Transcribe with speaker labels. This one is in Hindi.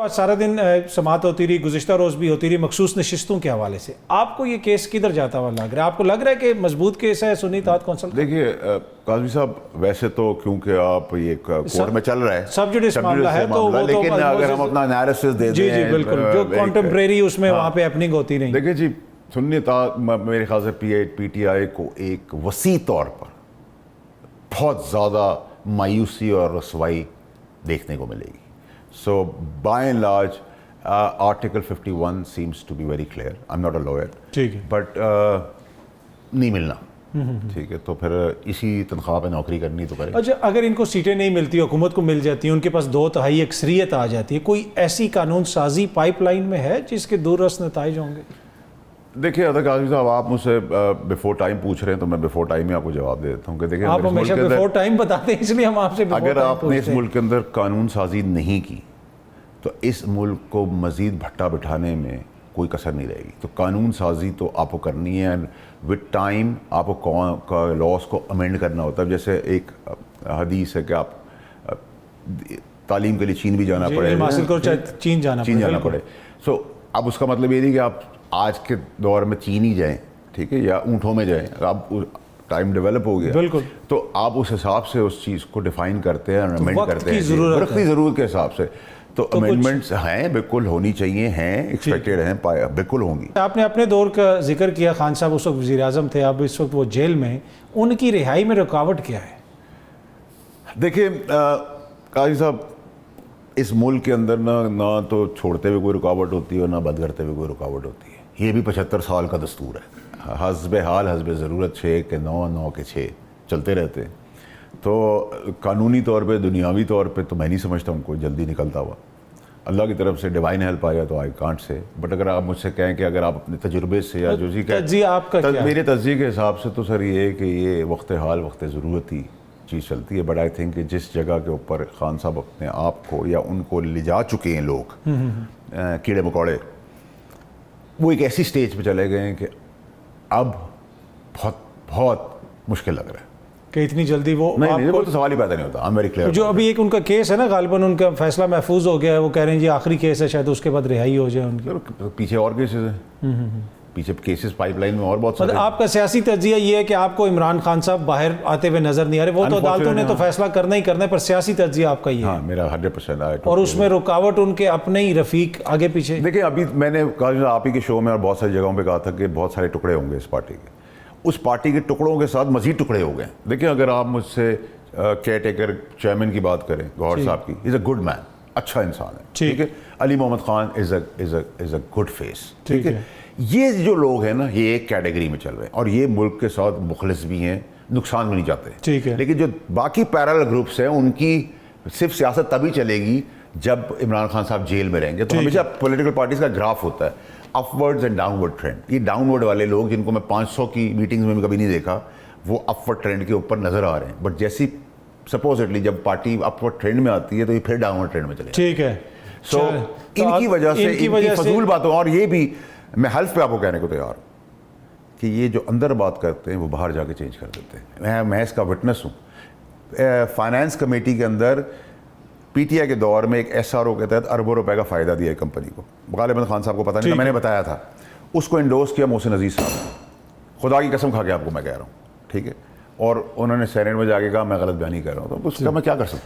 Speaker 1: आज सारा दिन समात होती रही, गुज़िश्ता रोज़ भी होती रही मखसूस नशिस्तों के हवाले से, आपको ये केस किधर जाता हुआ लग रहा है? आपको लग रहा है कि मजबूत केस है सुन्नी इत्तेहाद कौंसिल?
Speaker 2: देखिए काज़मी साहब, वैसे तो क्योंकि आप ये कोर्ट में चल रहा है,
Speaker 1: सब जुडिस मामला है, तो वो
Speaker 2: लेकिन
Speaker 1: तो
Speaker 2: अगर हम अपना एनालिसिस दे दें,
Speaker 1: जी जी बिल्कुल, जो कॉन्टेम्प्रेरी उसमें वहाँ पे हैपनिंग होती नहीं।
Speaker 2: देखिए जी, सुन्नी इत्तेहाद मेरे ख्याल से PTI को एक वसी तौर पर बहुत ज़्यादा मायूसी और रसवाई देखने को मिलेगी। So by and large article 51 seems to be very clear. I am not a lawyer,
Speaker 1: ठीक है,
Speaker 2: बट नहीं मिलना, ठीक है, तो फिर इसी तनख्वाह पे नौकरी करनी तो करें।
Speaker 1: अच्छा, अगर इनको सीटें नहीं मिलती, हुकूमत को मिल जाती है, उनके पास 2/3 अक्सरियत आ जाती है, कोई ऐसी कानून साजी पाइपलाइन में है जिसके दूररस नताइज होंगे?
Speaker 2: देखिए अदर काज़मी साहब, आप मुझसे बिफोर टाइम पूछ रहे हैं तो मैं बिफोर टाइम ही आपको जवाब दे देता हूँ कि देखिए,
Speaker 1: आप हमेशा बिफोर टाइम बताते हैं, इसलिए हम आपसे
Speaker 2: अगर आपने इस मुल्क के अंदर कानून साजी नहीं की तो इस मुल्क को मज़ीद भट्टा बिठाने में कोई कसर नहीं रहेगी। तो कानून साजी तो आपको करनी है, एंड विद टाइम आपको लॉस को अमेंड करना होता है। जैसे एक हदीस है कि आप तालीम के लिए चीन भी जाना पड़े,
Speaker 1: चीन जाना पड़े।
Speaker 2: सो अब उसका मतलब ये नहीं कि आप आज के दौर में चीन ही जाएं, ठीक है, या ऊँटों में जाएं। अब टाइम डेवलप हो गया,
Speaker 1: बिल्कुल,
Speaker 2: तो आप उस हिसाब से उस चीज़ को डिफाइन करते हैं, अमेंड करते हैं
Speaker 1: वक्त
Speaker 2: की ज़रूरत के हिसाब से। तो अमेंडमेंट्स हैं, बिल्कुल होनी चाहिए, हैं एक्सपेक्टेड हैं, बिल्कुल होंगी।
Speaker 1: आपने अपने दौर का जिक्र किया, खान साहब उस वक्त वज़ीर आज़म थे, अब इस वक्त वो जेल में, उनकी रिहाई में रुकावट क्या है?
Speaker 2: देखिए काजी साहब, इस मुल्क के अंदर ना तो छोड़ते हुए कोई रुकावट होती है और ना बंद करते हुए कोई रुकावट होती है। ये भी 75 साल का दस्तूर है, हस्ब हाल हस्ब ज़रूरत 6 के 9 9 के 6 चलते रहते हैं। तो कानूनी तौर पे, दुनियावी तौर पे तो मैं नहीं समझता हूँ कोई जल्दी निकलता हुआ। अल्लाह की तरफ से डिवाइन हेल्प आया तो आई कांट से, बट अगर आप मुझसे कहें कि अगर आप अपने तजुर्बे से या जो मेरे तज्ज़िये के हिसाब से, तो सर ये कि ये वक्त हाल वक्त ज़रूरत ही चीज़ चलती है। बट आई थिंक कि जिस जगह के ऊपर खान साहब अपने आप को या उनको ले जा चुके हैं लोग, कीड़े मकोड़े, वो एक ऐसी स्टेज पे चले गए हैं कि अब बहुत बहुत मुश्किल लग रहा है
Speaker 1: कि इतनी जल्दी वो
Speaker 2: नहीं, वो तो सवाल ही पैदा नहीं होता। Very clear.
Speaker 1: जो अभी एक उनका केस है ना, गालिबन उनका फैसला महफूज हो गया है, वो कह रहे हैं जी आखिरी केस है, शायद उसके बाद रिहाई हो जाए उनकी।
Speaker 2: पीछे और केसेस हैं, पीछे केसेस पाइपलाइन में और बहुत सारे।
Speaker 1: मतलब आपका सियासी तज्जिया ये है कि आपको इमरान खान साहब बाहर आते हुए नजर नहीं आ रहे, वो तो अदालतों ने तो फैसला करना ही करना है, पर सियासी तज्जिया आपका ये है।
Speaker 2: मेरा 100% आया।
Speaker 1: और उसमें रुकावट उनके अपने ही रफीक आगे पीछे।
Speaker 2: देखिए अभी मैंने कहा, आप ही के शो में और बहुत सारी जगहों पे कहा था कि बहुत सारे टुकड़े होंगे इस पार्टी के, उस पार्टी के टुकड़ों के साथ मजीद टुकड़े हो गए। देखिए अगर आप मुझसे केयर टेकर चेयरमैन की बात करें, गौहर साहब की, इज़ अ गुड मैन, अच्छा इंसान है, ठीक है। Ali Mohammad Khan is a good face, ठीक है। ये जो लोग हैं ना, ये एक कैटेगरी में चल रहे हैं और ये मुल्क के साथ मुखलिस भी हैं, नुकसान भी नहीं चाहते,
Speaker 1: ठीक है।
Speaker 2: लेकिन जो बाकी पैरेलल ग्रुप्स हैं, उनकी सिर्फ सियासत तभी चलेगी जब इमरान खान साहब जेल में रहेंगे। तो हमेशा पॉलिटिकल पार्टीज का ग्राफ होता है, अपवर्ड्स एंड डाउनवर्ड ट्रेंड। ये डाउनवर्ड वाले लोग, जिनको मैं 500 की मीटिंग्स में भी कभी नहीं देखा, वो अपवर्ड ट्रेंड के ऊपर नजर आ रहे हैं। बट जैसी सपोजिटली जब पार्टी अपवर्ड ट्रेंड में आती है तो ये फिर डाउनवर्ड ट्रेंड में चले,
Speaker 1: ठीक है।
Speaker 2: सो इनकी वजह से, इनकी फजूल बातों, और ये भी मैं हल्फ पे आपको कहने को तैयार हूँ कि ये जो अंदर बात करते हैं वो बाहर जाके चेंज कर देते हैं। मैं इसका विटनेस हूँ। फाइनेंस कमेटी के अंदर PTI के दौर में एक SRO के तहत अरबों रुपए का फ़ायदा दिया कंपनी को। गालिबन खान साहब को पता नहीं था, मैंने बताया था। उसको इंडोर्स किया मोहसिन अजीज़ साहब, खुदा की कसम खा के आपको मैं कह रहा हूँ, ठीक है। और उन्होंने सेनेट में जाके कहा मैं गलत बयानी कर रहा हूँ, तो उसका मैं क्या कर सकता